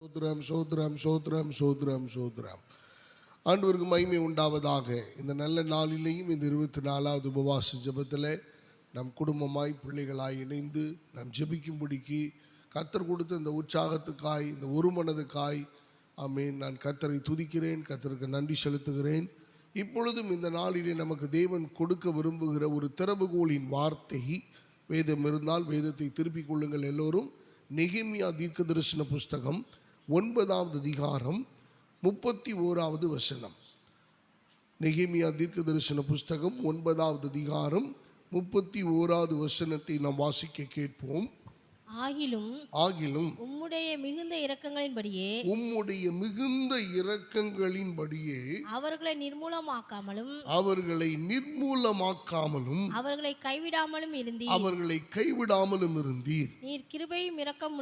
சோத்ரம் சோத்ரம் சோத்ரம் சோத்ரம் சோத்ரம். ஆண்டவருக்கு மகிமை உண்டாவதாக. இந்த நல்ல நாளிலேயும் இந்த 24வது உபவாச ஜெபத்தில் நம் குடும்பமாய் பிள்ளைகளாய் இணைந்து நாம் ஜெபிக்கும்படிக்கு கர்த்தர் கொடுத்த இந்த உற்சாகத்துக்காய், இந்த ஒரு மனதுக்காய் ஆமென், நான் கர்த்தரை துதிக்கிறேன், கர்த்தருக்கு நன்றி செலுத்துகிறேன். இப்பொழுதும் இந்த நாளிலே நமக்கு தேவன் கொடுக்க விரும்புகிற ஒரு திறவுகோலின் வார்த்தை, வேதம் இருந்தால் வேதத்தை திருப்பிக் கொள்ளுங்கள் எல்லோரும். நெகேமியா தீர்க்கதரிசன புஸ்தகம் 9வது அதிகாரம் 31வது வசனம். நெகேமியா தீர்க்கதரிசன புஸ்தகம் 9வது அதிகாரம் 31வது வசனத்தை நாம் வாசிக்க கேட்போம். ஆகிலும் உம்முடைய மிகுந்த இரக்கங்களின்படியே அவர்களை நிர்மூலமாக்காமலும் அவர்களை கைவிடாமலும் இருந்தீர். நீர் கிருபையும் இரக்கமும்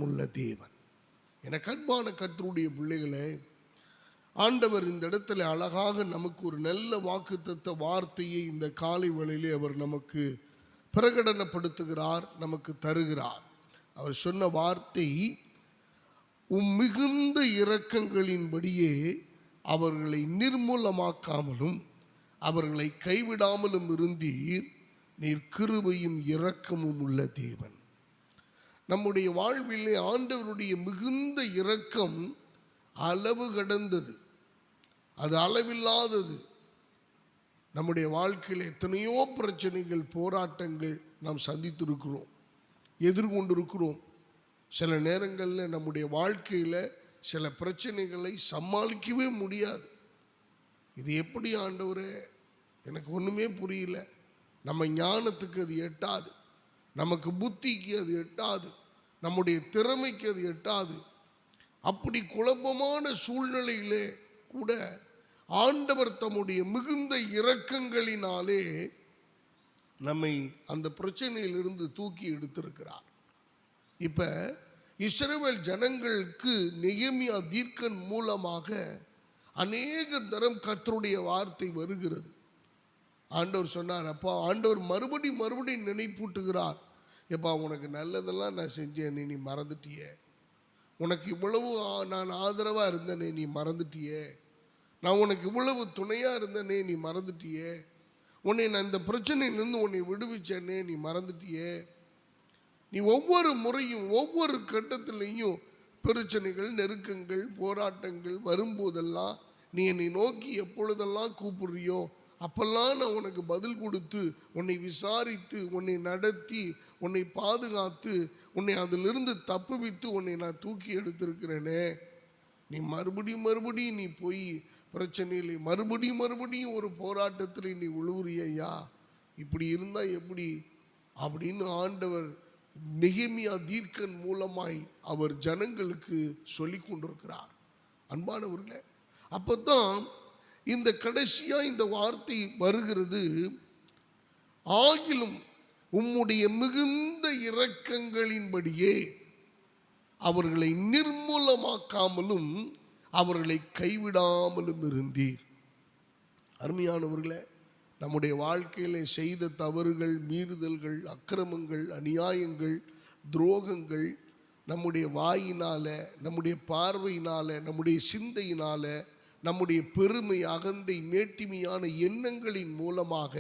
உள்ள தேவன். எனக்கு அன்பான கர்த்தருடைய பிள்ளைகளே, ஆண்டவர் இந்த இடத்துல அழகாக நமக்கு ஒரு நல்ல வாக்குத்தத்த வார்த்தையை இந்த காலை வேளையிலே அவர் நமக்கு பிரகடனப்படுத்துகிறார், நமக்கு தருகிறார். அவர் சொன்ன வார்த்தை, மிகுந்த இரக்கங்களின்படியே அவர்களை நிர்மூலமாக்காமலும் அவர்களை கைவிடாமலும் இருந்தீர். நீர் கிருபையும் இரக்கமும் உள்ள தேவன். நம்முடைய வாழ்விலே ஆண்டவருடைய மிகுந்த இரக்கம் அளவு கடந்தது, அது அளவில்லாதது. நம்முடைய வாழ்க்கையில் எத்தனையோ பிரச்சனைகள், போராட்டங்கள் நாம் சந்தித்திருக்கிறோம், எதிர்கொண்டிருக்கிறோம். சில நேரங்களில் நம்முடைய வாழ்க்கையில் சில பிரச்சனைகளை சமாளிக்கவே முடியாது. இது எப்படி ஆண்டவரே, எனக்கு ஒன்றுமே புரியல, நம்ம ஞானத்துக்கு அது எட்டாது, நமக்கு புத்திக்கு அது எட்டாது, நம்முடைய திறமைக்கு அது எட்டாது. அப்படி குழப்பமான சூழ்நிலையிலே கூட ஆண்டவர் தம்முடைய மிகுந்த இரக்கங்களினாலே நம்மை அந்த பிரச்சனையிலிருந்து தூக்கி எடுத்திருக்கிறார். இப்ப இஸ்ரவேல் ஜனங்களுக்கு நெகேமியா தீர்க்கன் மூலமாக அநேக தரம் கர்த்தருடைய வார்த்தை வருகிறது. ஆண்டவர் சொன்னார், அப்பா, ஆண்டவர் மறுபடியும் நினைப்பூட்டுகிறார். எப்பா, உனக்கு நல்லதெல்லாம் நான் செஞ்சேன், நீ மறந்துட்டியே. உனக்கு இவ்வளவு நான் ஆதரவாக இருந்தேனே, நீ மறந்துட்டியே. நான் உனக்கு இவ்வளவு துணையாக இருந்தேனே, நீ மறந்துட்டியே. உன்னை நான் இந்த பிரச்சனையிலிருந்து உன்னை விடுவிச்சேனே, நீ மறந்துட்டியே. நீ ஒவ்வொரு முறையும் ஒவ்வொரு கட்டத்திலையும் பிரச்சனைகள், நெருக்கங்கள், போராட்டங்கள் வரும்போதெல்லாம் நீ என்னை நோக்கி எப்பொழுதெல்லாம் கூப்பிடுறியோ அப்பெல்லாம் நான் உனக்கு பதில் கொடுத்து, உன்னை விசாரித்து, உன்னை நடத்தி, உன்னை பாதுகாத்து, உன்னை அதிலிருந்து தப்புவித்து உன்னை நான் தூக்கி எடுத்திருக்கிறேனே. நீ மறுபடியும் நீ போய் பிரச்சனையில் மறுபடியும் ஒரு போராட்டத்தில் நீ விழுவுறியா? இப்படி இருந்தால் எப்படி அப்படின்னு ஆண்டவர் நெகேமியா தீர்க்கன் மூலமாய் அவர் ஜனங்களுக்கு சொல்லி கொண்டிருக்கிறார். அன்பானவர்களே, அப்போதான் இந்த கடைசியா இந்த வார்த்தை வருகிறது. ஆகிலும் உம்முடைய மிகுந்த இரக்கங்களின்படியே அவர்களை நிர்மூலமாக்காமலும் அவர்களை கைவிடாமலும் இருந்தீர். அருமையானவர்களே, நம்முடைய வாழ்க்கையிலே செய்த தவறுகள், மீறுதல்கள், அக்கிரமங்கள், அநியாயங்கள், துரோகங்கள், நம்முடைய வாயினால, நம்முடைய பார்வையினால, நம்முடைய சிந்தையினால, நம்முடைய பெருமை, அகந்தை, மேட்டிமையான எண்ணங்களின் மூலமாக,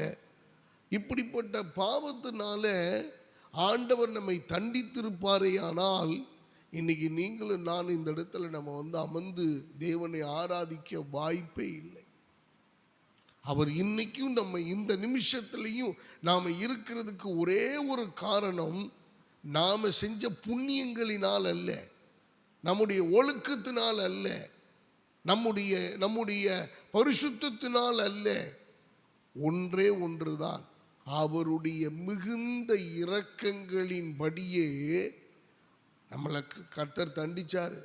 இப்படிப்பட்ட பாவத்தினால ஆண்டவர் நம்மை தண்டித்திருப்பாரே. ஆனால் இன்னைக்கு நீங்களும் நான் இந்த இடத்துல நம்ம அமர்ந்து தேவனை ஆராதிக்க வாய்ப்பே இல்லை. அவர் இன்னைக்கும் நம்ம இந்த நிமிஷத்துலையும் நாம் இருக்கிறதுக்கு ஒரே ஒரு காரணம், நாம் செஞ்ச புண்ணியங்களினால் அல்ல, நம்முடைய ஒழுக்கத்தினால் அல்ல, நம்முடைய பரிசுத்தத்தினால் அல்ல. ஒன்றே ஒன்றுதான், அவருடைய மிகுந்த இரக்கங்களின்படியே நம்மளை கர்த்தர் தண்டிச்சாரு,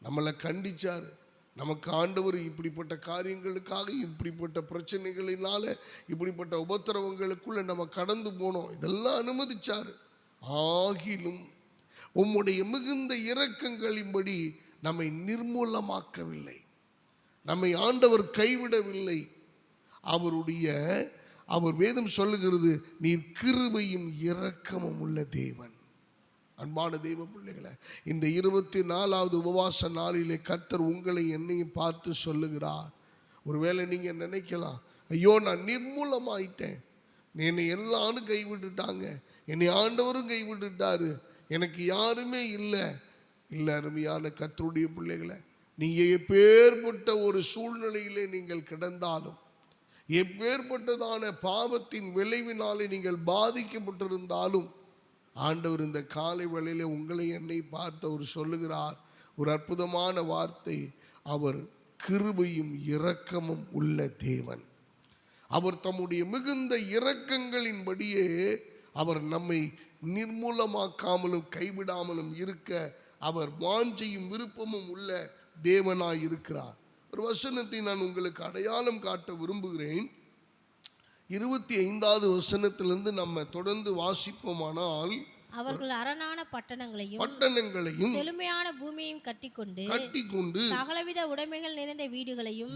நம்மளை கண்டிச்சாரு. நமக்கு ஆண்டவர் இப்படிப்பட்ட காரியங்களுக்காக, இப்படிப்பட்ட பிரச்சனைகளினால, இப்படிப்பட்ட உபத்திரவங்களுக்குள்ள நம்ம கடந்து போனோம், இதெல்லாம் அனுமதிச்சாரு. ஆகிலும் உம்முடைய மிகுந்த இரக்கங்களின்படி நம்மை நிர்மூலமாக்கவில்லை, நம்மை ஆண்டவர் கைவிடவில்லை. அவர் வேதம் சொல்லுகிறது, நீர் கிருபையும் இரக்கமும் உள்ள தேவன். அன்பான தெய்வ பிள்ளைகளை, இந்த 24வது உபவாச நாளிலே கர்த்தர் உங்களை என்னையும் பார்த்து சொல்லுகிறார். ஒருவேளை நீங்க நினைக்கலாம், ஐயோ நான் நிர்மூலமாயிட்டேன், என்னை எல்லாரும் கைவிட்டுட்டாங்க, என்னை ஆண்டவரும் கைவிட்டுட்டாரு, எனக்கு யாருமே இல்லை. இல்லை அருமையான கர்த்தருடைய பிள்ளைகளை, நீங்க எப்பேற்பட்ட ஒரு சூழ்நிலையிலே நீங்கள் கிடந்தாலும், எப்பேற்பட்டதான பாவத்தின் விளைவினாலே நீங்கள் பாதிக்கப்பட்டிருந்தாலும், ஆண்டவர் இந்த காலை வேளையிலே உங்களை என்னை பார்த்து அவர் சொல்லுகிறார் ஒரு அற்புதமான வார்த்தை. அவர் கிருபையும் இரக்கமும் உள்ள தேவன். அவர் தம்முடைய மிகுந்த இரக்கங்களின்படியே அவர் நம்மை நிர்மூலமாக்காமலும் கைவிடாமலும் இருக்க அவர் வாஞ்சையும் விருப்பமும் உள்ள தேவனாய் இருக்கிறார். ஒரு வசனத்தை நான் உங்களுக்கு அடையாளம் காட்ட விரும்புகிறேன். 25வது வசனத்திலிருந்து நம்ம தொடர்ந்து வாசிப்போமானால், அவர்கள் அரணான பட்டணங்களையும் செழுமையான பூமியையும் கட்டிக்கொண்டு சகலவித உடைமைகள் நிறைந்த வீடுகளையும்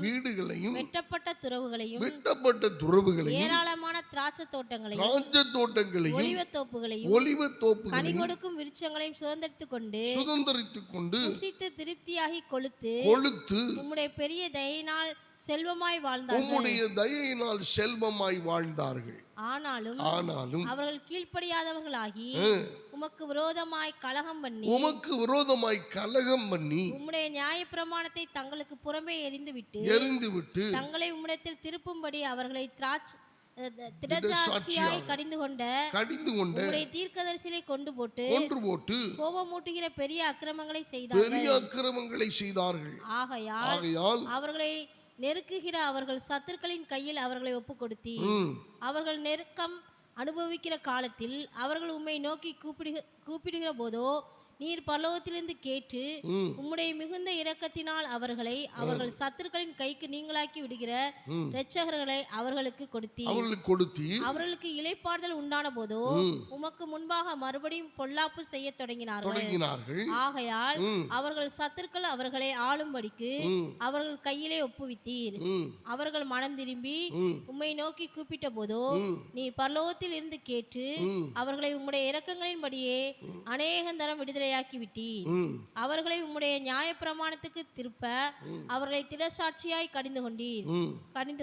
வெட்டப்பட்ட துறவுகளையும் ஏராளமான திராட்சை தோட்டங்களையும் ஒலிவத்தோப்புகளையும் கனி கொடுக்கும் விருட்சங்களையும் சுதந்தரித்துக் கொண்டு புசித்து திருப்தியாகி கொழுத்து உம்முடைய பெரிய தயையினால் செல்வமாய் வாழ்ந்தார்கள். ஆனாலும் அவர்கள் கீழ்ப்படியாதவர்களாகி உமக்கு விரோதமாய் கலகம் பண்ணி உம்முடைய நியாயப்பிரமாணத்தை தங்களுக்கு புறம்பே எறிந்துவிட்டு தங்களை உம்மிடத்தில் திருப்பும்படி அவர்களை திடச்சாட்சியாய் கடிந்து கொண்ட உம்முடைய தீர்க்கதரிசியை கொண்டு போட்டு கோபமூட்டுகிற பெரிய அக்கிரமங்களை செய்தார்கள். ஆகையால் அவர்களை நெருக்குகிற அவர்கள் சத்துருக்களின் கையில் அவர்களை ஒப்பு கொடுத்தீர். அவர்கள் நெருக்கம் அனுபவிக்கிற காலத்தில் அவர்கள் உம்மை நோக்கி கூப்பிடுகிற போதோ நீர் பரலோகத்திலிருந்து கேட்டு உம்முடைய மிகுந்த இரக்கத்தினால் அவர்கள் சத்துருக்களின் கைக்கு நீங்களாக்கி விடுகிற இரட்சகர்களை அவர்களுக்கு கொடுத்தீர். அவர்களுக்கு இளைப்பாறுதல் உண்டான போதோ உமக்கு முன்பாக மறுபடியும் பொல்லாப்பு செய்ய தொடங்கினார்கள். ஆகையால் அவர்கள் சத்துருக்கள் அவர்களை ஆளும்படிக்கு அவர்கள் கையிலே ஒப்புவித்தீர். அவர்கள் மனம் திரும்பி உம்மை நோக்கி கூப்பிட்ட போதோ நீர் பரலோகத்தில் இருந்து கேட்டு அவர்களை உம்முடைய இரக்கங்களின்படியே அநேகந்தரம் விடுதலை அவர்களை உம்முடைய நியாய பிரமாணத்துக்கு திருப்ப அவர்களை திடசாட்சியாய் கடிந்து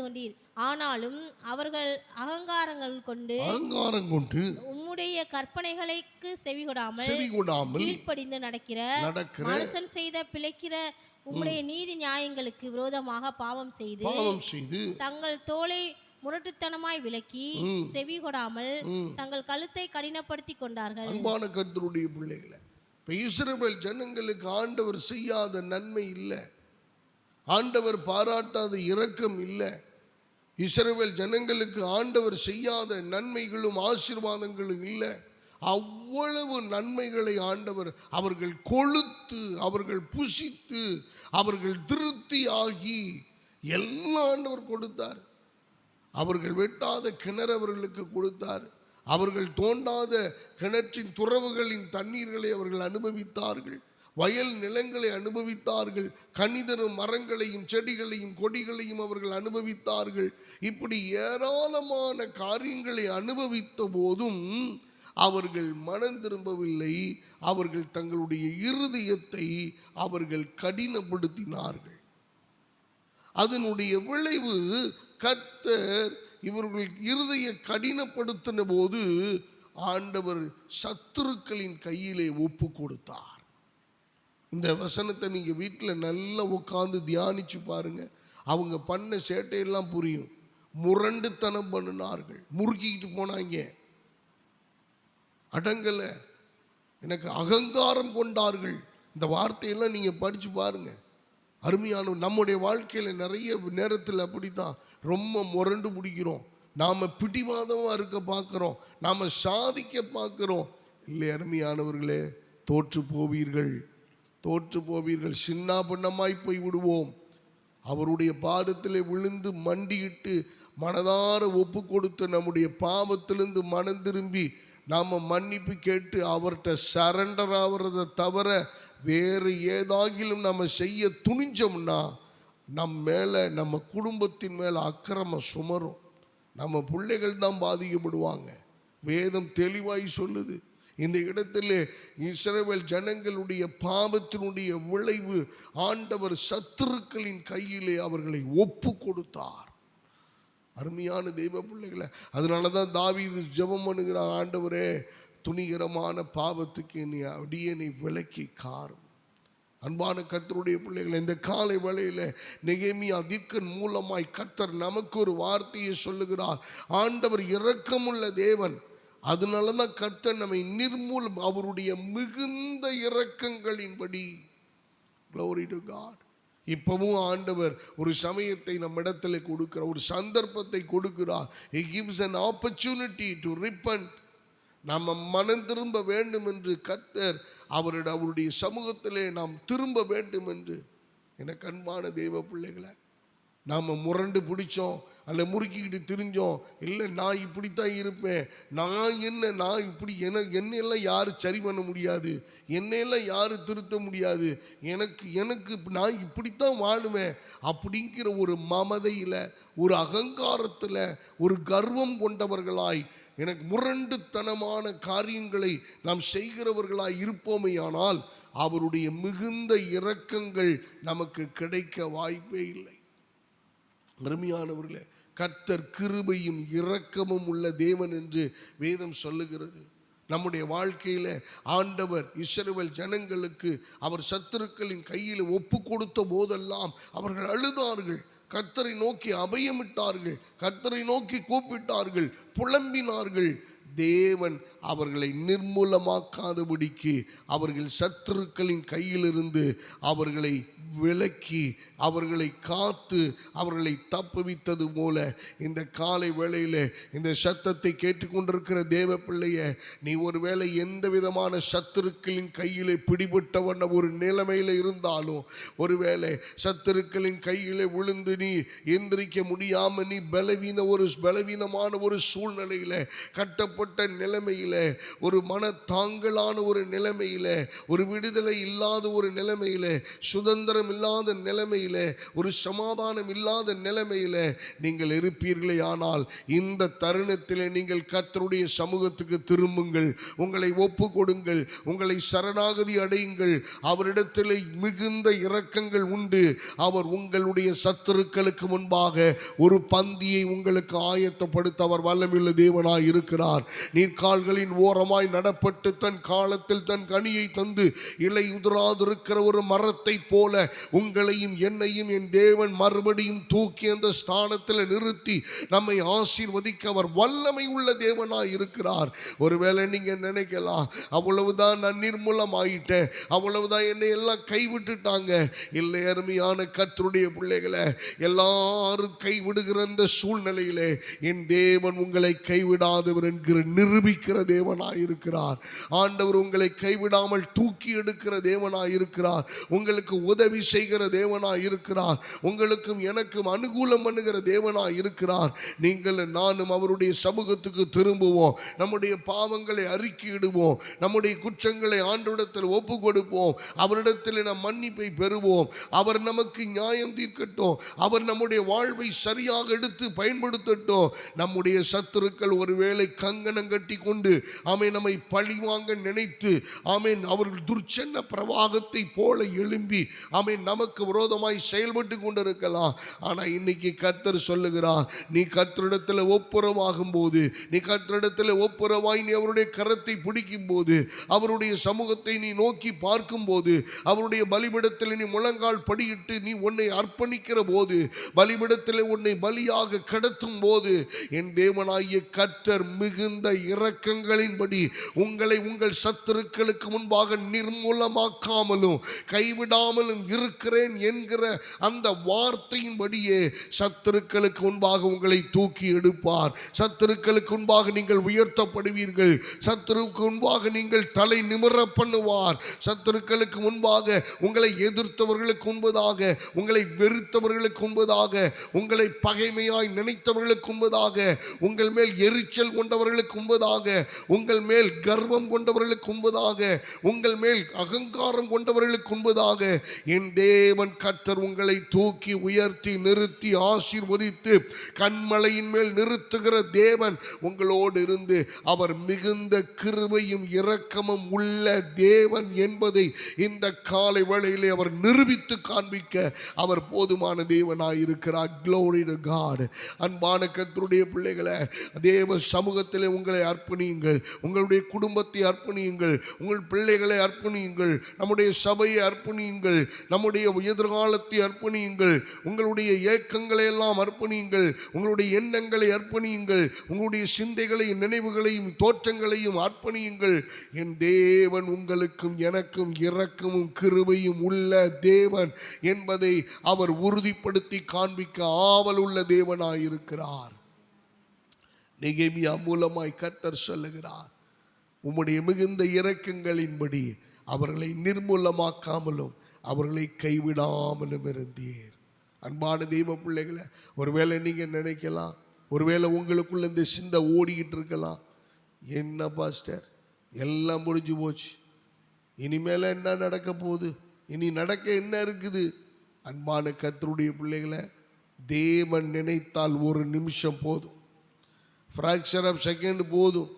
கொண்டீர். ஆனாலும் அவர்கள் அகங்காரம் கொண்டு உம்முடைய கற்பனைகளுக்கு செவிகொடாமல் கீழ்ப்படிந்து நடக்கிற மனுஷன் செய்த பிழைக்கிற உம்முடைய நீதி நியாயங்களுக்கு விரோதமாக பாவம் செய்து தங்கள் தோலை முரட்டுத்தனமாய் விலக்கி செவி கொடாமல் தங்கள் கழுத்தை கடினப்படுத்தி கொண்டார்கள். அன்பான கர்த்தருடைய பிள்ளைகளே, இஸ்ரவேல் ஜனங்களுக்கு ஆண்டவர் செய்யாத நன்மை இல்லை, ஆண்டவர் பாராட்டாத இரக்கம் இல்லை. இஸ்ரவேல் ஜனங்களுக்கு ஆண்டவர் செய்யாத நன்மைகளும் ஆசீர்வாதங்களும் இல்லை. அவ்வளவு நன்மைகளை ஆண்டவர் அவர்கள் கொழுத்து, அவர்கள் புசித்து, அவர்கள் திருப்தி ஆகி எல்லாம் ஆண்டவர் கொடுத்தார். அவர்கள் வெட்டாத கிணறு அவர்களுக்கு கொடுத்தார். அவர்கள் தோண்டாத கிணற்றின் துறவுகளின் தண்ணீர்களை அவர்கள் அனுபவித்தார்கள். வயல் நிலங்களை அனுபவித்தார்கள். கனிதரும் மரங்களையும் செடிகளையும் கொடிகளையும் அவர்கள் அனுபவித்தார்கள். இப்படி ஏராளமான காரியங்களை அனுபவித்த போதும் அவர்கள் மனம் திரும்பவில்லை. அவர்கள் தங்களுடைய இருதயத்தை அவர்கள் கடினப்படுத்தினார்கள். அதனுடைய விளைவு கர்த்தர் இவர்கள் இருதய கடினப்படுத்தின போது ஆண்டவர் சத்துருக்களின் கையிலே ஒப்பு கொடுத்தார். இந்த வசனத்தை நீங்க வீட்டில் நல்லா உட்கார்ந்து தியானிச்சு பாருங்க. அவங்க பண்ண சேட்டையெல்லாம் புரியும். முரண்டுத்தனம் பண்ணினார்கள், முறுக்கிட்டு போனாங்க, அடங்கல, எனக்கு அகங்காரம் கொண்டார்கள். இந்த வார்த்தையெல்லாம் நீங்க படிச்சு பாருங்க. அருமையான நம்முடைய வாழ்க்கையில் நிறைய நேரத்தில் அப்படித்தான் ரொம்ப முரண்டு பிடிக்கிறோம். நாம் பிடிவாதமாக இருக்க பார்க்குறோம், நாம் சாதிக்க பார்க்குறோம். இல்லை அருமையானவர்களே, தோற்று போவீர்கள், சின்ன பின்னமாய் போய் விடுவோம். அவருடைய பாதத்தில் விழுந்து மண்டியிட்டு மனதார ஒப்பு கொடுத்து நம்முடைய பாவத்திலிருந்து மனம் திரும்பி நாம் மன்னிப்பு கேட்டு அவர்கிட்ட சரண்டர் ஆகிறத தவிர வேறு ஏதாகிலும் நம்ம செய்ய துணிஞ்சோம்னா நம் மேலே, நம்ம குடும்பத்தின் மேலே அக்கிரமம் சுமரும். நம்ம பிள்ளைகள் தான் பாதிக்கப்படுவாங்க. வேதம் தெளிவாய் சொல்லுது. இந்த இடத்திலே இஸ்ரவேல் ஜனங்களுடைய பாவத்தினுடைய விளைவு ஆண்டவர் சத்துருக்களின் கையிலே அவர்களை ஒப்பு கொடுத்தார். அருமையான தெய்வ பிள்ளைகளை, அதனாலதான் தாவீது ஜெபம் பண்ணுகிறார், ஆண்டவரே துணிகரமான பாவத்துக்கு என்னை அடியேனை விலக்கி காரும். அன்பான கர்த்தருடைய பிள்ளைகளை, இந்த காலை வேளையில நெகேமியா தீர்க்கன் மூலமாய் கர்த்தர் நமக்கு ஒரு வார்த்தையை சொல்லுகிறார். ஆண்டவர் இரக்கமுள்ள தேவன், அதனாலதான் கர்த்தர் நம்மை நிர்மூலம் அவருடைய மிகுந்த இரக்கங்களின்படி. Glory to God. இப்பவும் ஆண்டவர் ஒரு சமயத்தை நம்ம இடத்துல கொடுக்கிறார், ஒரு சந்தர்ப்பத்தை கொடுக்கிறார். He gives an opportunity to repent. நம்ம மனம் திரும்ப வேண்டும் என்று கர்த்தர் அவருடைய சமூகத்திலே நாம் திரும்ப வேண்டும் என்று. எனக்கு அன்பான தெய்வ பிள்ளைகளை, நாம் முரண்டு பிடிச்சோம் அல்ல முறுக்கிக்கிட்டு திரிஞ்சோம், இல்லை நான் இப்படித்தான் இருப்பேன், நான் இப்படி என்னையெல்லாம் யாரும் சரி பண்ண முடியாது, என்னையெல்லாம் யாரும் திருத்த முடியாது, எனக்கு நான் இப்படித்தான் வாழுவேன் அப்படிங்கிற ஒரு மமதையில், ஒரு அகங்காரத்தில், ஒரு கர்வம் கொண்டவர்களாய், எனக்கு முரண்டுத்தனமான காரியங்களை நாம் செய்கிறவர்களாய் இருப்போமேயானால் அவருடைய மிகுந்த இரக்கங்கள் நமக்கு கிடைக்க வாய்ப்பே இல்லை. அருமையானவர்களே, கர்த்தர் கிருபையும் இரக்கமும் உள்ள தேவன் என்று வேதம் சொல்லுகிறது. நம்முடைய வாழ்க்கையில ஆண்டவர் இஸ்ரவேல் ஜனங்களுக்கு அவர் சத்துருக்களின் கையில் ஒப்பு கொடுத்த போதெல்லாம் அவர்கள் அழுதார்கள், கர்த்தரை நோக்கி அபயமிட்டார்கள், கர்த்தரை நோக்கி கூப்பிட்டார்கள், புலம்பினார்கள். தேவன் அவர்களை நிர்மூலமாக்காதபடிக்கு அவர்கள் சத்துருக்களின் கையிலிருந்து அவர்களை விலக்கி அவர்களை காத்து அவர்களை தப்புவித்தது போல இந்த காலை வேளையில இந்த சத்தத்தை கேட்டுக்கொண்டிருக்கிற தேவ பிள்ளைய, நீ ஒருவேளை எந்த விதமான சத்துருக்களின் கையிலே பிடிபட்டவன ஒரு நிலைமையில இருந்தாலும், ஒருவேளை சத்துருக்களின் கையிலே விழுந்து நீ எந்திரிக்க முடியாம நீ பலவீனமான ஒரு சூழ்நிலையில, கட்டப்பட்ட நிலைமையில, ஒரு மனத்தாங்கலான ஒரு நிலைமையில, ஒரு விடுதலை இல்லாத ஒரு நிலைமையில, சுதந்திரம் இல்லாத நிலைமையில, ஒரு சமாதானம் இல்லாத நிலைமையில நீங்கள் இருப்பீர்களே ஆனால் இந்த தருணத்திலே நீங்கள் கர்த்தருடைய சமூகத்துக்கு திரும்புங்கள், உங்களை ஒப்பு கொடுங்கள், உங்களை சரணாகதி அடையுங்கள். அவரிடத்திலே மிகுந்த இரக்கங்கள் உண்டு. அவர் உங்களுடைய சத்துருக்களுக்கு முன்பாக ஒரு பந்தியை உங்களுக்கு ஆயத்தப்படுத்த அவர் வல்லமையுள்ள தேவனாய் இருக்கிறார். நீர்கால்களின் ஓரமாய் நடப்பட்டு தன் காலத்தில் தன் கனியை தந்து இலை உதிராதிருக்கிற ஒரு மரத்தை போல உங்களையும் என்னையும் என் தேவன் மறுபடியும் தூக்கி அந்த ஸ்தானத்தில் நிறுத்தி நம்மை ஆசீர்வதிக்க அவர் வல்லமை உள்ள தேவனாய் இருக்கிறார். ஒருவேளை நீங்க நினைக்கலாம், அவ்வளவுதான் நான் நிர்மூலமாயிட்டேன், அவ்வளவுதான் என்னை எல்லாம் கைவிட்டுட்டாங்க. இல்லை அருமையான கர்த்தருடைய பிள்ளைகளை, எல்லாரும் கைவிடுகிற அந்த சூழ்நிலையிலே என் தேவன் உங்களை கைவிடாதவர் என்கிற நிரூபிக்கிற தேவனாய் இருக்கிறார். ஆண்டவர் உங்களை கைவிடாமல் தூக்கி எடுக்கிற தேவனாய் இருக்கிறார். உங்களுக்கு உதவி செய்கிற தேவனாய் இருக்கிறார். உங்களுக்கும் எனக்கும் அனுகூலம் பண்ணுகிற தேவனாய் இருக்கிறார். நீங்கள் நானும் அவருடைய சமூகத்துக்கு திரும்புவோம், நம்முடைய பாவங்களை அறிக்கையிடுவோம், நம்முடைய குற்றங்களை ஆண்டவரிடத்தில் ஒப்பு கொடுப்போம், அவரிடத்தில் நாம் மன்னிப்பை பெறுவோம். அவர் நமக்கு நியாயம் தீர்க்கட்டும், அவர் நம்முடைய வாழ்வை சரியாக எடுத்து பயன்படுத்தட்டும். நம்முடைய சத்துருக்கள் ஒருவேளை கங்கணம் கட்டி கொண்டு ஆமென் நம்மை பழிவாங்க நினைத்து ஆமென் அவர்கள் துர்ச்சென்ன பிரவாகத்தை போல எழும்பி ஆமென் நமக்கு விரோதமாய் செயல்பட்டு கொண்டிருக்கலாம். ஆனா இன்னைக்கு கர்த்தர் சொல்லுகிறார், நீ கர்த்தரிடத்தில் ஒப்புரவாகும் போது, நீ கர்த்தரிடத்தில் ஒப்புரவாய் நீ அவருடைய கரத்தை பிடிக்கும் போது, அவருடைய சமூகத்தை நீ நோக்கி பார்க்கும் போது, அவருடைய பலிபீடத்தில் நீ முழங்கால் படியிட்டு நீ உன்னை அர்ப்பணிக்கிற போது, பலிபீடத்தில் உன்னை பலியாக கடத்தும் போது, என் தேவனாகிய கர்த்தர் மிகுந்த இரக்கங்களின்படி உங்களை உங்கள் சத்துருக்களுக்கு முன்பாக நிர்மூலமாக்காமலும் கைவிடாமலும் இருக்கிறேன் என்கிற அந்த வார்த்தையின்படியே சத்துருக்களுக்கு முன்பாக உங்களை தூக்கி எடுப்பார். சத்துருக்களுக்கு முன்பாக நீங்கள் உயர்த்தப்படுவீர்கள். சத்துருவுக்கு முன்பாக நீங்கள் தலை நிமிர பண்ணுவார். சத்துருக்களுக்கு முன்பாக உங்களை எதிர்த்தவர்களுக்கு முன்பதாக, உங்களை வெறுத்தவர்களுக்கு முன்பதாக, உங்களை பகைமையாய் நினைத்தவர்களுக்கு முன்பதாக, உங்கள் மேல் எரிச்சல் கொண்டவர்களுக்கு கொண்டவர்களுக்கு முன்பதாக, உங்கள் மேல் கர்வம் கொண்டவர்களுக்கு முன்பதாக, உங்கள் மேல் அகங்காரம் கொண்டவர்களுக்கு முன்பதாக என் தேவன் கர்த்தர் உங்களை தூக்கி உயர்த்தி நிறுத்தி ஆசீர்வதித்து கன்மலையின் மேல் நிறுத்துகிற தேவன் உங்களோடு இருந்து அவர் மிகுந்த கிருபையும் இரக்கமும் உள்ள தேவன் என்பதை இந்த காலை வேளையிலே அவர் நிரூபித்து காண்பிக்க அவர் போதுமான தேவனாயிருக்கிறார். Glory to God. அன்பான கர்த்தருடைய பிள்ளைகளே, தேவ சமூகத்திலே உங்களை அர்ப்பணியுங்கள், உங்களுடைய குடும்பத்தை அர்ப்பணியுங்கள், உங்கள் பிள்ளைகளை அர்ப்பணியுங்கள், நம்முடைய சபையை அர்ப்பணியுங்கள், நம்முடைய எதிர்காலத்தை அர்ப்பணியுங்கள், உங்களுடைய ஏக்கங்களை எல்லாம் அர்ப்பணியுங்கள், உங்களுடைய எண்ணங்களை அர்ப்பணியுங்கள், உங்களுடைய சிந்தைகளையும் நினைவுகளையும் தோற்றங்களையும் அர்ப்பணியுங்கள். என் தேவன் உங்களுக்கும் எனக்கும் இரக்கமும் கிருபையும் உள்ள தேவன் என்பதை அவர் உறுதிப்படுத்தி காண்பிக்க ஆவல் உள்ள தேவனாயிருக்கிறார். நெகேமியா மூலமாய் கர்த்தர் சொல்லுகிறார், உம்முடைய மிகுந்த இரக்கங்களின்படி அவர்களை நிர்மூலமாக்காமலும் அவர்களை கைவிடாமலும் இருந்தீர். அன்பான தெய்வ பிள்ளைகளை, ஒருவேளை நீங்க நினைக்கலாம், ஒருவேளை உங்களுக்குள்ள இந்த சிந்தை ஓடிக்கிட்டு இருக்கலாம், என்ன பாஸ்டர் எல்லாம் முடிஞ்சு போச்சு, இனிமேல என்ன நடக்க போகுது, இனி நடக்க என்ன இருக்குது? அன்பான கர்த்தருடைய பிள்ளைகளை, தேவன் நினைத்தால் ஒரு நிமிஷம் போதும், ஃப்ராக்சர் ஆஃப் செகண்ட் போதும்,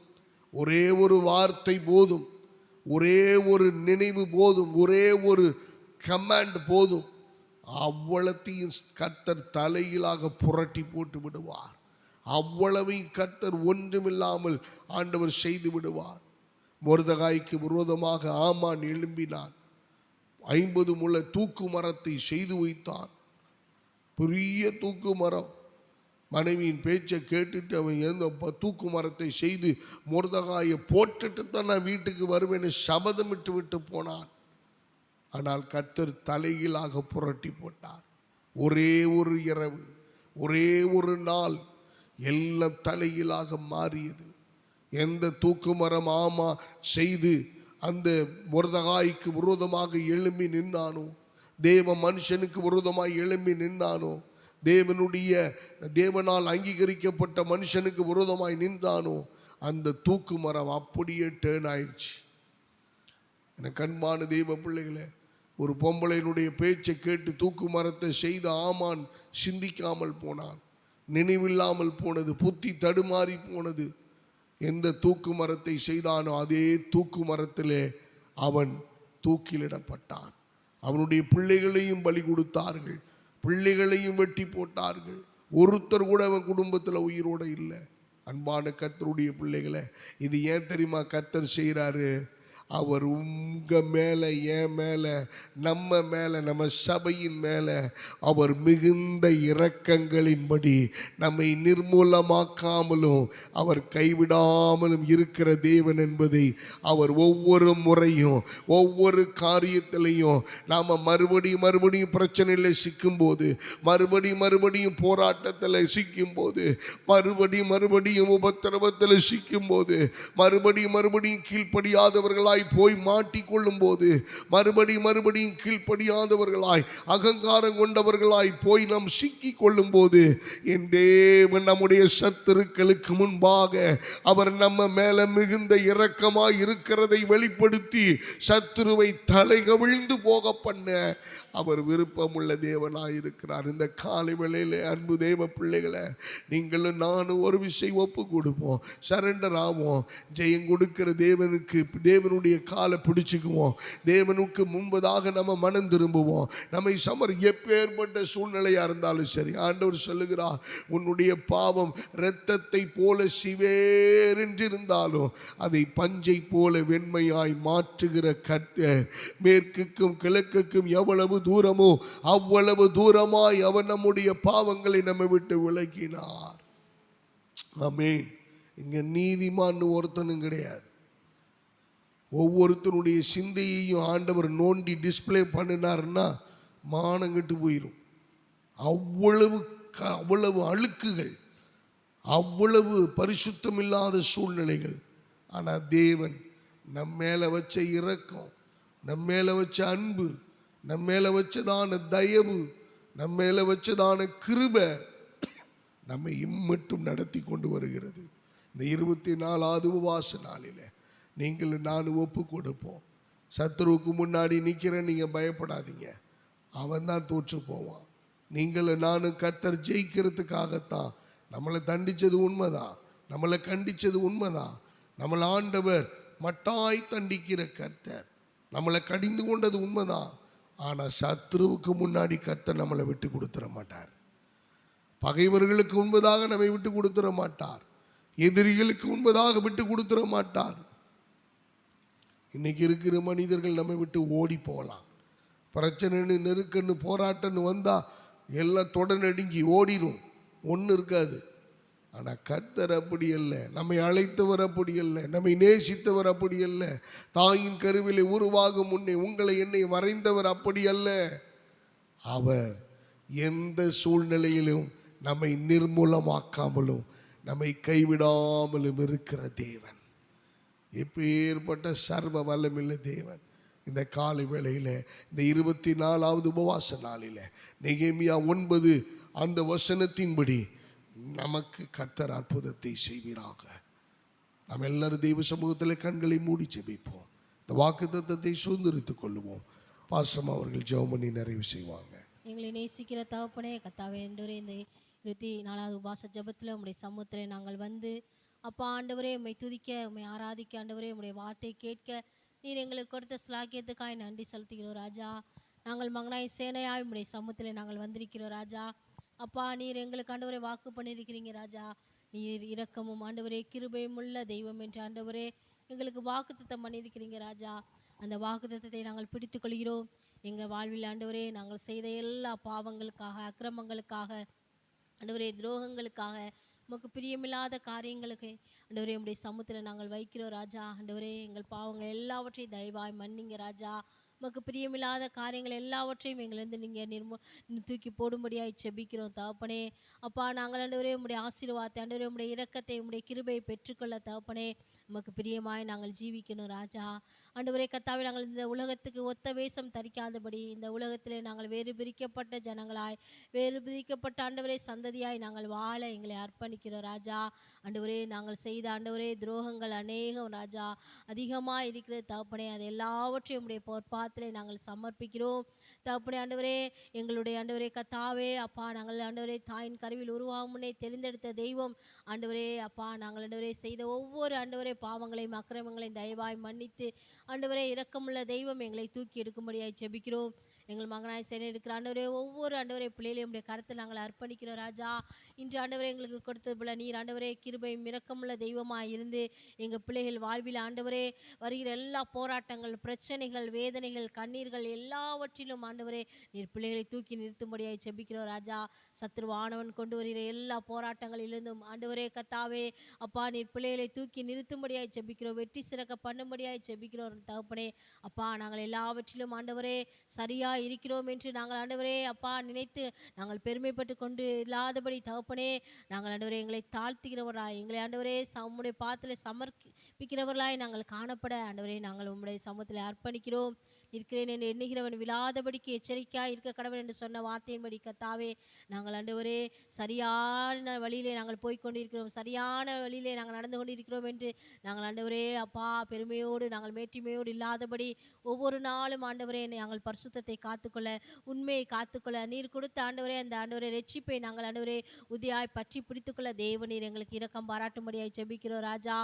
ஒரே ஒரு வார்த்தை போதும், ஒரே ஒரு நினைவு போதும், ஒரே ஒரு கமாண்ட் போதும், அவ்வளத்தையும் கர்த்தர் தலையிலாக புரட்டி போட்டு விடுவார். அவ்வளவையும் கர்த்தர் ஒன்றுமில்லாமல் ஆண்டவர் செய்து விடுவார். மொர்தெகாய்க்கு விரோதமாக ஆமான் எழும்பினான், 50 முழ தூக்கு மரத்தை செய்து வைத்தான். பெரிய தூக்கு மரம். மனைவியின் பேச்சை கேட்டுட்டு அவன் எந்த தூக்கு மரத்தை செய்து மொர்தெகாயை போட்டுட்டு தான் நான் வீட்டுக்கு வருவேன்னு சபதமிட்டு விட்டு போனான். ஆனால் கர்த்தர் தலைகீழாக புரட்டி போட்டார். ஒரே ஒரு இரவு, ஒரே ஒரு நாள் எல்லாம் தலைகீழாக மாறியது. எந்த தூக்கு மரம் ஆமா செய்து அந்த மொர்தெகாய்க்கு விரோதமாக எழும்பி நின்னானோ, தேவ மனுஷனுக்கு விரோதமாக எழும்பி நின்னானோ, தேவனால் அங்கீகரிக்கப்பட்ட மனுஷனுக்கு விரோதமாய் நின்றானோ, அந்த தூக்கு மரம் அப்படியே டேர்ன் ஆயிடுச்சு. எனக்கு அன்பான தெய்வ பிள்ளைகளே, ஒரு பொம்பளையினுடைய பேச்சை கேட்டு தூக்கு மரத்தை செய்த ஆமான் சிந்திக்காமல் போனான், நினைவில்லாமல் போனது, புத்தி தடுமாறி போனது. எந்த தூக்கு மரத்தை செய்தானோ அதே தூக்கு மரத்திலே அவன் தூக்கிலிடப்பட்டான். அவனுடைய பிள்ளைகளையும் பலி கொடுத்தார்கள், பிள்ளைகளையும் வெட்டி போட்டார்கள். ஒருத்தர் கூட அவன் குடும்பத்தில் உயிரோடு இல்லை. அன்பான கர்த்தருடைய பிள்ளைகளை, இது ஏன் தெரியுமா கர்த்தர் செய்கிறாரு? அவர் உங்க மேலே, என் மேலே, நம்ம மேலே, நம்ம சபையின் மேலே அவர் மிகுந்த இரக்கங்களின்படி நம்மை நிர்மூலமாக்காமலும் அவர் கைவிடாமலும் இருக்கிற தேவன் என்பதை அவர் ஒவ்வொரு முறையும் ஒவ்வொரு காரியத்திலையும் நாம் மறுபடியும் பிரச்சனையில் சிக்கும்போது, மறுபடியும் போராட்டத்தில் சிக்கும்போது, மறுபடியும் உபத்திரவத்தில் சிக்கும்போது, மறுபடியும் கீழ்ப்படியாதவர்களாய் போய் மாட்டிக்கொள்ளும் போது, மறுபடியும் கீழ்ப்படியாதவர்களாய் அகங்காரம் கொண்டவர்களாய் போய் நாம் சிக்கி கொள்ளும் போது, என் தேவன் நம்முடைய சத்துருக்களுக்கு முன்பாக அவர் நம்ம மேல மிகுந்த இரக்கமாய் இருக்கிறதை வெளிப்படுத்தி சத்துருவை தலைகவிழ்ந்து போக பண்ண அவர் விருப்பமுள்ள தேவனாய் இருக்கிறார். இந்த காலை வேளையிலே அன்பு தேவ பிள்ளைகளை, நீங்களும் நானும் ஒரு விஷயம் ஒப்பு கொடுப்போம், சரண்டர் ஆவோம், ஜெயம் கொடுக்கிற தேவனுடைய காலை பிடிச்சுக்குவோம், தேவனுக்கு முன்பதாக நம்ம மனம் திரும்புவோம். நம்மை எப்பேற்பட்ட சூழ்நிலையா இருந்தாலும் சரி, ஆண்டவர் சொல்லுகிறார், உன்னுடைய பாவம் இரத்தத்தை போல சிவேரென்றிருந்தாலும் அதை பஞ்சை போல வெண்மையாய் மாற்றுகிற கர்த்தர் மேற்குக்கும் கிழக்குக்கும் எவ்வளவு தூரமோ அவ்வளவு தூரமாய் அவர் நம்முடைய பாவங்களை நம்ம விட்டு விலக்கினார். ஆமென். இங்க நீதிமான் ஒருத்தனும் கிடையாது. ஒவ்வொருத்தனுடைய சிந்தையையும் ஆண்டவர் நோண்டி டிஸ்பிளே பண்ணினார்னா மானங்கட்டு போயிடும். அவ்வளவு அழுக்குகள், அவ்வளவு பரிசுத்தம் இல்லாத சூழ்நிலைகள். ஆனால் தேவன் நம்ம மேல வச்ச இரக்கம், நம்ம மேல வச்ச அன்பு, நம்ம மேல வச்சதான தயவு, நம்ம மேல வச்சதான கிருபை நம்மை இம்மட்டும் நடத்தி கொண்டு வருகிறது. இந்த 24வது உபவாச நாளில் நீங்கள் நான் ஒப்பு கொடுப்போம். சத்துருவுக்கு முன்னாடி நிற்கிறேன், நீங்கள் பயப்படாதீங்க. அவன் தான் தோற்று போவான். நீங்கள் நானும் கர்த்தர் ஜெயிக்கிறதுக்காகத்தான். நம்மளை தண்டித்தது உண்மைதான், நம்மளை கண்டித்தது உண்மைதான். நம்மளை ஆண்டவர் மட்டாய் தண்டிக்கிற கர்த்தர், நம்மளை கடிந்து கொண்டது உண்மைதான். ஆனால் சத்ருவுக்கு முன்னாடி கர்த்தர் நம்மளை விட்டு கொடுத்துட மாட்டார். பகைவர்களுக்கு முன்பதாக நம்மை விட்டு கொடுத்துட மாட்டார். எதிரிகளுக்கு முன்பதாக விட்டு கொடுத்துட மாட்டார். இன்னைக்கு இருக்கிற மனிதர்கள் நம்மை விட்டு ஓடி போகலாம். பிரச்சனைன்னு, நெருக்கன்னு, போராட்டம்னு வந்தால் எல்லாம் தொடநடுங்கி ஓடிடும், ஒன்றும் இருக்காது. ஆனால் கர்த்தர் அப்படி அல்ல. நம்மை அழைத்தவர் அப்படி அல்ல. நம்மை நேசித்தவர் அப்படி அல்ல. தாயின் கருவிலே உருவாகும் முன்னே உங்களை என்னை வரைந்தவர் அப்படி அல்ல. அவர் எந்த சூழ்நிலையிலும் நம்மை நிர்மூலமாக்காமலும் நம்மை கைவிடாமலும் இருக்கிற தேவன். எப்பேற்பட்ட சர்வ வல்லமில்ல தேவன். இந்த காலை வேளையில் இந்த 24வது உபவாச நாளில் நெகேமியா 9 அந்த வசனத்தின்படி நமக்கு கர்த்தர் அற்புதத்தை செய்வீராக. நாம் எல்லாரும் தெய்வ சமூகத்தில் கண்களை மூடி ஜெபிப்போம். இந்த வாக்குத்தத்தத்தை சுதந்திரித்துக் கொள்ளுவோம். பாசம் அவர்கள் ஜெபம் பண்ணி நிறைவு செய்வாங்க. எங்களை நேசிக்கிற தகப்பனே கர்த்தாவே, ஆண்டவரே, இந்த 24வது உபவாச ஜெபத்தில் உம்முடைய சமூகத்தில் நாங்கள் வந்து அப்பா ஆண்டவரே உம்மை துதிக்க, உம்மை ஆராதிக்க, ஆண்டவரே உம்முடைய வார்த்தை கேட்க நீர் எங்களுக்கு கொடுத்த ஸ்லாக்கியத்துக்காய் நன்றி செலுத்துகிறோம் ராஜா. நாங்கள் மகனாய் சேனையாய் உம்முடைய சமூகத்தில் நாங்கள் வந்திருக்கிறோம் ராஜா. அப்பா நீர் எங்களுக்கு ஆண்டவரே வாக்கு பண்ணியிருக்கிறீங்க ராஜா. நீர் இரக்கமும் ஆண்டவரே கிருபையும் உள்ள தெய்வம் என்று ஆண்டவரே எங்களுக்கு வாக்குத்தத்தம் பண்ணியிருக்கிறீங்க ராஜா. அந்த வாக்குத்தத்தத்தை நாங்கள் பிடித்து கொள்கிறோம். எங்கள் வாழ்வில் ஆண்டவரே நாங்கள் செய்த எல்லா பாவங்களுக்காக, அக்கிரமங்களுக்காக, ஆண்டவரே துரோகங்களுக்காக, உமக்கு பிரியமில்லாத காரியங்களுக்கு ஆண்டவரே உம்முடைய சமூகத்தில் நாங்கள் வைக்கிறோம் ராஜா. ஆண்டவரே எங்கள் பாவங்கள் எல்லாவற்றையும் தயவாய் மன்னிங்க ராஜா. உமக்கு பிரியமில்லாத காரியங்கள் எல்லாவற்றையும் எங்களிருந்து நீங்கள் தூக்கி போடும்படியாய் செபிக்கிறோம் தகப்பனே. அப்பா நாங்கள் ஆண்டவரே உம்முடைய ஆசீர்வாதத்தை, ஆண்டவரே உம்முடைய இரக்கத்தை, உம்முடைய கிருபையை பெற்றுக்கொள்ள தகப்பனே உமக்கு பிரியமாய் நாங்கள் ஜீவிக்கணும் ராஜா. ஆண்டவரே கர்த்தாவே, நாங்கள் இந்த உலகத்துக்கு ஒத்த வேஷம் தரிக்காதபடி இந்த உலகத்திலே நாங்கள் வேறு பிரிக்கப்பட்ட ஜனங்களாய், வேறு பிரிக்கப்பட்ட ஆண்டவரே சந்ததியாய் நாங்கள் வாழ எங்களை அர்ப்பணிக்கிறோம் ராஜா. ஆண்டவரே நாங்கள் செய்த ஆண்டவரே துரோகங்கள் அநேகம் ராஜா, அதிகமாக இருக்கிற தகப்பனே. அது எல்லாவற்றையும் உம்முடைய பொற்பாதத்திலே நாங்கள் சமர்ப்பிக்கிறோம் தகப்பனே. ஆண்டவரே எங்களுடைய ஆண்டவரே கர்த்தாவே அப்பா, நாங்கள் ஆண்டவரே தாயின் கருவில் உருவாகும் முன்னே தெரிந்தெடுத்த தெய்வம் ஆண்டவரே. அப்பா நாங்கள் ஆண்டவரே செய்த ஒவ்வொரு ஆண்டவரே பாவங்களையும் அக்கிரமங்களையும் தயவாய் மன்னித்து ஆண்டவரே இரக்கமுள்ள தெய்வம் எங்களை தூக்கி எடுக்கும்படியாய் ஜெபிக்கிறோம். எங்கள் மகனாய் சேனை இருக்கிற ஆண்டவரே ஒவ்வொரு ஆண்டவரே பிள்ளைகளையும் உடைய கருத்தை நாங்கள் அர்ப்பணிக்கிறோம் ராஜா. இன்று ஆண்டவரே எங்களுக்கு கொடுத்தது போல நீர் ஆண்டவரே கிருபையும் இரக்கமுள்ள தெய்வமாய் இருந்து எங்கள் பிள்ளைகள் வாழ்வில் ஆண்டவரே வருகிற எல்லா போராட்டங்கள், பிரச்சனைகள், வேதனைகள், கண்ணீர்கள் எல்லாவற்றிலும் ஆண்டவரே நீர் பிள்ளைகளை தூக்கி நிறுத்தும்படியாய் ஜெபிக்கிறோம் ராஜா. சத்ருவானவன் கொண்டு வருகிற எல்லா போராட்டங்களிலிருந்தும் ஆண்டவரே கர்த்தாவே அப்பா நீர் பிள்ளைகளை தூக்கி நிறுத்தும்படியாய் ஜெபிக்கிறோம். வெற்றி சிறக்க பண்ணும்படியாய் ஜெபிக்கிறோம் தகப்பனே. அப்பா நாங்கள் எல்லாவற்றிலும் ஆண்டவரே சரியா இருக்கிறோம் என்று நாங்கள் ஆண்டவரே அப்பா நினைத்து நாங்கள் பெருமைப்பட்டு கொண்டு இல்லாதபடி தகப்பனே நாங்கள் ஆண்டவரே எங்களை தாழ்த்துகிறவராய், எங்களை ஆண்டவரே உம்முடைய பாதத்தில் சமர்ப்பிக்கிறவர்களாய் நாங்கள் காணப்பட ஆண்டவரே நாங்கள் உம்முடைய சமூகத்தில் அர்ப்பணிக்கிறோம். இருக்கிறேன் என்று எண்ணுகிறவன் விழாதபடிக்கு எச்சரிக்கையாக இருக்க கடவுள் என்று சொன்ன வார்த்தையின்படி கர்த்தாவே நாங்கள் ஆண்டவரே சரியான வழியிலே நாங்கள் போய்கொண்டிருக்கிறோம், சரியான வழியிலே நாங்கள் நடந்து கொண்டிருக்கிறோம் என்று நாங்கள் ஆண்டவரே அப்பா பெருமையோடு நாங்கள் மேட்டிமையோடு இல்லாதபடி ஒவ்வொரு நாளும் ஆண்டவரே நாங்கள் பரிசுத்தத்தை காத்துக்கொள்ள, உண்மையை காத்துக்கொள்ள, நீர் கொடுத்த ஆண்டவரே அந்த ஆண்டவரே ரட்சிப்பை நாங்கள் ஆண்டவரே உதியாய் பற்றி பிடித்துக்கொள்ள தேவநீர் எங்களுக்கு இரக்கம் பாராட்டும்படியாய் ஜெபிக்கிறோம் ராஜா.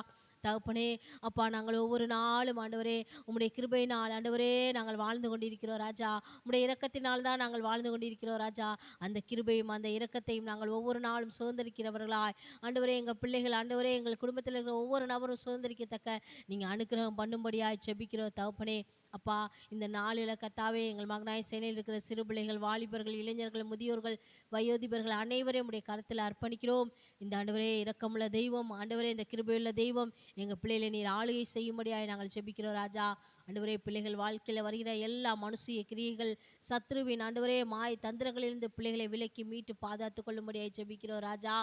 தகப்பனே அப்பா நாங்கள் ஒவ்வொரு நாளும் ஆண்டவரே உம்முடைய கிருபையினால் ஆண்டவரே நாங்கள் வாழ்ந்து கொண்டிருக்கிறோம் ராஜா. உம்முடைய இரக்கத்தினால் தான் நாங்கள் வாழ்ந்து கொண்டிருக்கிறோம் ராஜா. அந்த கிருபையும் அந்த இரக்கத்தையும் நாங்கள் ஒவ்வொரு நாளும் சுதந்திரிக்கிறவர்களாய் ஆண்டவரே எங்கள் பிள்ளைகள் ஆண்டவரே எங்கள் குடும்பத்தில் இருக்கிற ஒவ்வொரு நபரும் சுதந்திரிக்கத்தக்க நீங்கள் அனுக்கிரகம் பண்ணும்படியாய் ஜெபிக்கிறோம் தகப்பனே. அப்பா இந்த நாளில் கர்த்தாவே எங்கள் மகனாய் சேனையில் இருக்கிற சிறு பிள்ளைகள், வாலிபர்கள், இளைஞர்கள், முதியோர்கள், வயோதிபர்கள் அனைவரையும் உடைய கருத்தில் அர்ப்பணிக்கிறோம். இந்த ஆண்டவரே இரக்கமுள்ள தெய்வம் ஆண்டவரே இந்த கிருபையுள்ள தெய்வம் எங்கள் பிள்ளைகளை நீர் ஆளுகை செய்யும்படியாய் நாங்கள் ஜெபிக்கிறோம் ராஜா. ஆண்டவரே பிள்ளைகள் வாழ்க்கையில் வருகிற எல்லா மனுஷிய கிரியைகள், சத்ருவின் ஆண்டவரே மாய் தந்திரங்களிலிருந்து பிள்ளைகளை விலக்கி மீட்டு பாதுகாத்து கொள்ளும்படியாய் ஜெபிக்கிறோம் ராஜா.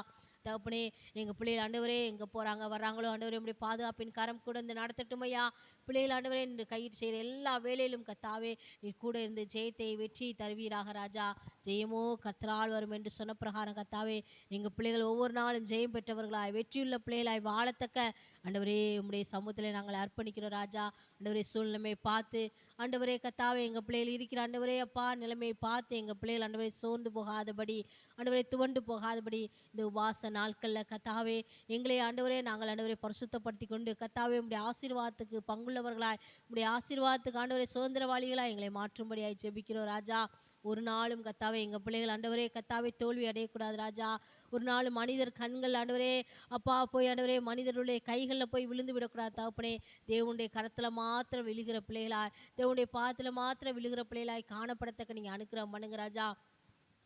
தகப்பனே எங்கள் பிள்ளைகள் ஆண்டவரே எங்கே போகிறாங்க வர்றாங்களோ ஆண்டவரே உம்முடைய பாதுகாப்பின் கரம் கூட நடத்தட்டும் ஐயா. பிள்ளைகள் ஆண்டவரே இன்று கையிட்டு செய்கிற எல்லா வேலையிலும் கத்தாவே நீர் கூட இருந்து ஜெயத்தை வெற்றி தருவீராக ராஜா. ஜெயமோ கத்தரால் வரும் என்று சொன்ன பிரகாரம் கத்தாவே எங்கள் பிள்ளைகள் ஒவ்வொரு நாளும் ஜெயம் பெற்றவர்களாய் வெற்றியுள்ள பிள்ளைகளாய் வாழத்தக்க ஆண்டவரே உம்முடைய சமூகத்தில் நாங்கள் அர்ப்பணிக்கிறோம் ராஜா. ஆண்டவரே சூழ்நிலைமை பார்த்து ஆண்டவரே கத்தாவே எங்கள் பிள்ளைகள் இருக்கிற ஆண்டவரே அப்பா நிலைமையை பார்த்து எங்கள் பிள்ளைகள் ஆண்டவரே சோர்ந்து போகாதபடி ஆண்டவரே துவண்டு போகாதபடி இந்த உபாச நாட்களில் கத்தாவே எங்களை ஆண்டவரே நாங்கள் ஆண்டவரை பரிசுத்தப்படுத்தி கொண்டு கத்தாவே உம்முடைய ஆசீர்வாதத்துக்கு பங்குள்ளவர்களாய் உம்முடைய ஆசீர்வாதத்துக்கு ஆண்டவரை சுதந்திரவாளிகளாய் எங்களை மாற்றும்படியாய் ஜெபிக்கிறோம் ராஜா. ஒரு நாளும் கத்தாவே எங்கள் பிள்ளைகள் ஆண்டவரே கத்தாவே தோல்வி அடையக்கூடாது ராஜா. ஒரு நாள் மனிதர் கண்கள் ஆண்டவரே அப்பா போய் ஆண்டவரே மனிதருடைய கைகளில் போய் விழுந்து விடக்கூடாது தகப்பனே. தேவனுடைய கரத்தில் மாத்திரம் விழுகிற பிள்ளைகளாய் தேவனுடைய பாதத்தில் மாத்திரம் விழுகிற பிள்ளைகளாய் காணப்படத்தக்க நீங்கள் அனுக்கிரகம் பண்ணுங்க ராஜா.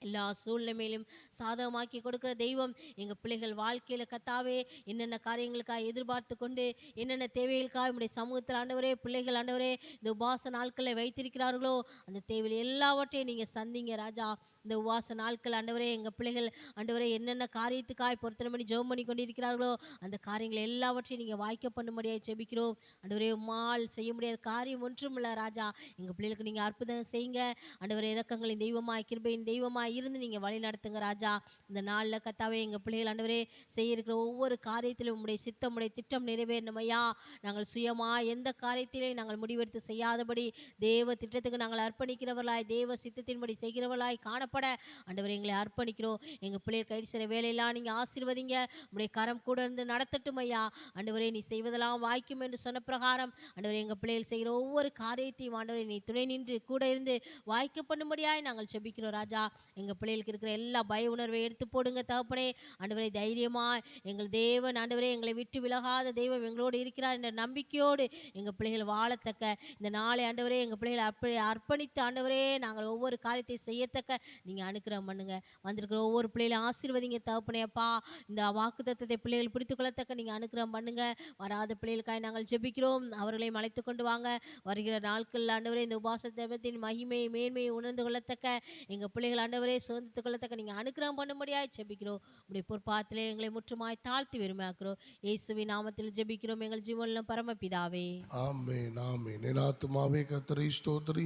எல்லா சூழ்நிலையிலும் சாதகமாக்கி கொடுக்கிற தெய்வம் எங்கள் பிள்ளைகள் வாழ்க்கையில் கத்தாவே என்னென்ன காரியங்களுக்காக எதிர்பார்த்து கொண்டு என்னென்ன தேவைகளுக்காக உம்முடைய சமூகத்தில் ஆண்டவரே பிள்ளைகள் ஆண்டவரே இந்த உபாச நாட்களை வைத்திருக்கிறார்களோ அந்த தேவையில் எல்லாவற்றையும் நீங்கள் சந்திங்க ராஜா. இந்த உபாச நாட்கள் ஆண்டவரே எங்கள் பிள்ளைகள் ஆண்டவரே என்னென்ன காரியத்துக்காய் பொருத்தனை பண்ணி ஜெபம் பண்ணி கொண்டிருக்கிறார்களோ அந்த காரியங்களை எல்லாவற்றையும் நீங்கள் வாய்க்க பண்ணும்படியாக ஜெபிக்கிறோம் ஆண்டவரே. உம்மால் செய்ய முடியாத காரியம் ஒன்றும் இல்லை ராஜா. எங்கள் பிள்ளைகளுக்கு நீங்கள் அற்புதம் செய்யுங்க ஆண்டவரே. இரக்கங்களின் தெய்வமாய் கிருபையின் தெய்வமாய் இருந்து நீங்கள் வழி நடத்துங்க ராஜா. இந்த நாளில் கத்தாவே எங்கள் பிள்ளைகள் ஆண்டவரே செய்ய இருக்கிற ஒவ்வொரு காரியத்திலும் உம்முடைய சித்தம் உடைய திட்டம் நிறைவேறணும் ஐயா. நாங்கள் சுயமாக எந்த காரியத்திலையும் நாங்கள் முடிவெடுத்து செய்யாதபடி தேவ திட்டத்துக்கு நாங்கள் அர்ப்பணிக்கிறவர்களாய் தேவ சித்தத்தின்படி செய்கிறவர்களாய் காணப்பட ஆண்டவரே எங்களை அர்ப்பணிக்கிறோம். எங்கள் பிள்ளைகள் கை செய்கிற வேலையெல்லாம் நீங்கள் ஆசீர்வதிங்க. உம்முடைய கரம் கூட இருந்து நடத்தட்டும் ஐயா. ஆண்டவரே நீ செய்வதெல்லாம் வாய்க்கும் என்று சொன்ன பிரகாரம் ஆண்டவரே எங்கள் பிள்ளைகள் செய்கிற ஒவ்வொரு காரியத்தையும் ஆண்டவரே நீ துணை நின்று கூட இருந்து வாய்க்க பண்ணும்படியாய் நாங்கள் செபிக்கிறோம் ராஜா. எங்கள் பிள்ளைகளுக்கு இருக்கிற எல்லா பய உணர்வை எடுத்து போடுங்க தகப்பனே. ஆண்டவரே தைரியமா எங்கள் தேவன் ஆண்டவரே எங்களை விட்டு விலகாத தெய்வம் எங்களோடு இருக்கிறார் என்ற நம்பிக்கையோடு எங்கள் பிள்ளைகள் வாழத்தக்க இந்த நாளை ஆண்டவரே எங்கள் பிள்ளைகளை அர்ப்பணித்து ஆண்டவரே நாங்கள் ஒவ்வொரு காரியத்தை செய்யத்தக்க நீங்கள் அனுக்கிரகம் பண்ணுங்க. வந்திருக்கிற ஒவ்வொரு பிள்ளைகளையும் ஆசீர்வதிங்க தகப்பனே அப்பா. இந்த வாக்குத்தத்தத்தை பிள்ளைகள் பிடித்து கொள்ளத்தக்க நீங்கள் அனுக்கிரகம் பண்ணுங்க. வராத பிள்ளைகளுக்காய் நாங்கள் ஜெபிக்கிறோம். அவர்களையும் அழைத்து கொண்டு வாங்க. வருகிற நாட்களில் ஆண்டவரே இந்த உபாச தெய்வத்தின் மகிமையை மேன்மையை உணர்ந்து கொள்ளத்தக்க எங்கள் பிள்ளைகள் ஆண்டவரே சுதந்திரத்துக் கொள்ளத்தக்க நீங்கள் அனுக்கிரகம் பண்ணும்படியாய் ஜெபிக்கிறோம். உடைய பொற்பாத்திலே எங்களை முற்றுமாய் தாழ்த்தி வெறுமையாக்குறோம். இயேசுவின் நாமத்தில் ஜெபிக்கிறோம் எங்கள் ஜீவனிலும் பரமபிதாவே. ஆமென் ஆமென். என் ஆத்துமாவே கர்த்தரை ஸ்தோத்திரி,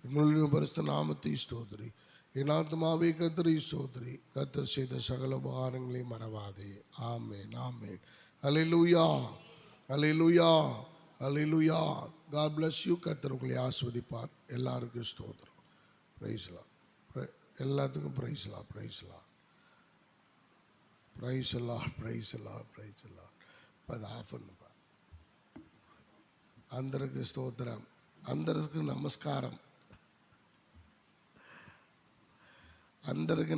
எங்களுடைய பரிசுத்த நாமத்தை ஸ்தோத்திரி. என் ஆத்துமாவே கர்த்தரை ஸ்தோத்திரி, கர்த்தர் செய்த சகல உபகாரங்களை மறவாதே. ஆமென் ஆமென். அல்லேலூயா அல்லேலூயா அல்லேலூயா. God bless you. கர்த்தர் உங்களை ஆசீர்வதிப்பார். எல்லாருக்கும் ஸ்தோத்திரம். Praise lord. எல்லாத்துக்கும் praise lord. Praise lord. Praise lord. Praise lord. Praise lord. இப்போ அதை ஆஃப் பண்ணுப்பா. అందరికి స్తోత్రం, అందరికి నమస్కారం, అందరికి